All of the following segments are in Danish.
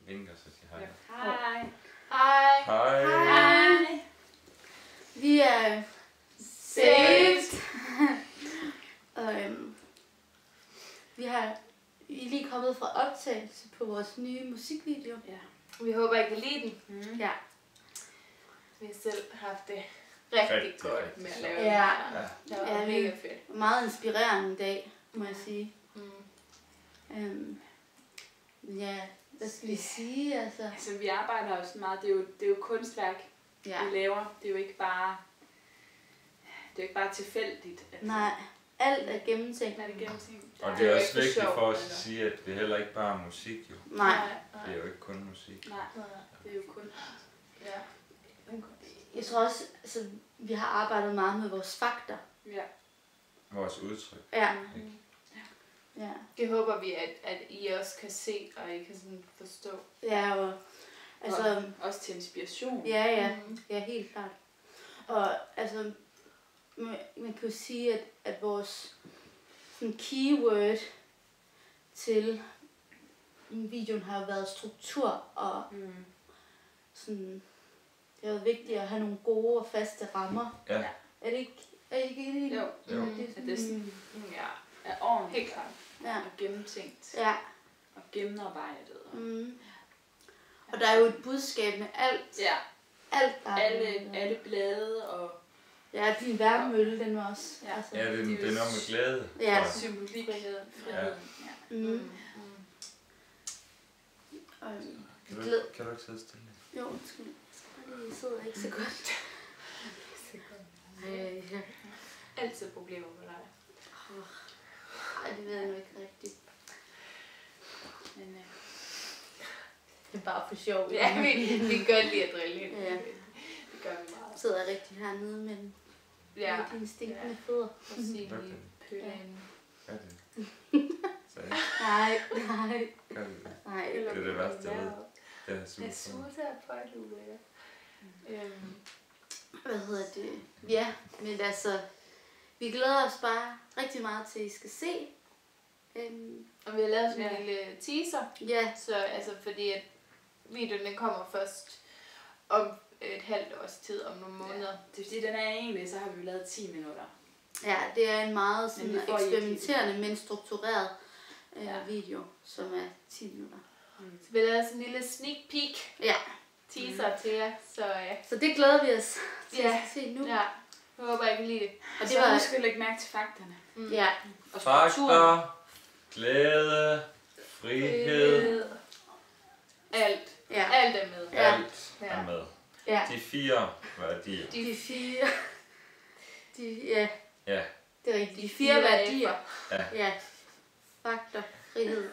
vinker, så siger hej. Hej. Hej. Hej. Hej. Vi er saved. Og vi er lige kommet fra optagelse på vores nye musikvideo. Ja. Vi håber, I kan lide den. Ja. Vi har selv haft det rigtig Rigtig godt med at lave Ja. den her. Ja. Det var Ja, mega fedt. Meget inspirerende en dag, må jeg sige. Mm. Ja, hvad skal vi sige? Altså, Vi arbejder jo sådan meget, det er jo kunstværk, ja. vi laver. Det er jo ikke bare, tilfældigt. Altså. Nej, alt er gennemtænkt. Er det gennemtænkt? Og det er også ikke vigtigt sjovt, for os at eller? sige, at det er heller ikke bare musik, jo. Nej. Det er jo ikke kun musik. Nej, det er jo kun. Ja. Jeg tror også, altså, vi har arbejdet meget med vores fakter. Ja. Vores udtryk. Ja. Ikke? Ja. Det håber vi, at I også kan se, og I kan sådan forstå. Ja, og altså, Og også til inspiration. ja, ja, helt klart. Og altså, man kan jo sige, at vores sådan, keyword til videoen har jo været struktur, og sådan, det har været vigtigt at have nogle gode og faste rammer. Ja. Er det ikke? Er I ikke enige? Jo. Det er At det sådan, er ordentligt. Helt klart. Ja. Og gennemtænkt. Ja. Og gennemarbejdet. Og der er jo et budskab med alt. Ja. Alt der er Alle blade og ja, din værmølle, den var også. Ja. Altså, Ja, det er noget med glæde. Ja. tror jeg. symbolik. Friheden. Mm. Kan du ikke sidde stille? Jo, undskyld. Jeg sidder ikke så godt. Ja. Altid problemer med dig. Ej, det ved jeg nu ikke rigtigt. Men, Det er bare for sjov. ja, vi kan godt lide at drille hende. Ja. Det gør vi meget. Sidder jeg rigtig hernede med dine stinkende fødder. Præcis. Okay. Pøllen. Gør det. Seriøst? Nej. Gør det det? Nej. Det er det værste, jeg ved. Det er super. Jeg suger på et uge. Hvad hedder det? Ja, men altså, vi glæder os bare rigtig meget til, at I skal se. Og vi har lavet sådan en lille teaser. Ja, Så altså fordi at videoen den kommer først om et halvt års tid, om nogle måneder. Det vil sige, den er egentlig, så har vi lavet 10 minutter. ja, det er en meget sådan, Men vi får I eksperimenterende, men struktureret video, som er 10 minutter. Så vi har lavet sådan en lille sneak peek Ja, teaser til jer. Så så det glæder vi os til Ja. at se nu. ja, jeg håber I kan lide det. Og Så husk at lægge mærke til fakterne. Ja, Og strukturen. Fakter, glæde, frihed, Alt. ja. Alt er med. Ja. alt er med. Ja. De 4 værdier. De 4. Ja, Ja. det er rigtigt. De 4 4 værdier. Ja. Ja. Fakter, frihed,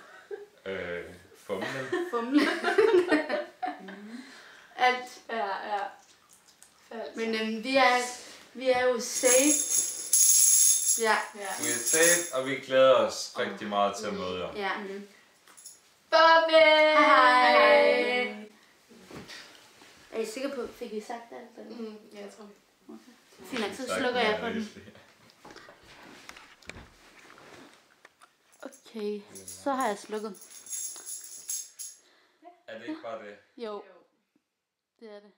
Fumlen. fumle. Alt. Ja. Falsk. Men vi er jo safe. Ja. ja. Vi er safe, og vi glæder os rigtig meget til at møde jer. Ja. Farvel! Hej. Er I sikre på, fik I sagt alt? Eller? Jeg tror. Fint, så slukker jeg på den. Okay, så har jeg slukket. Er det ikke bare det? Jo, det er det.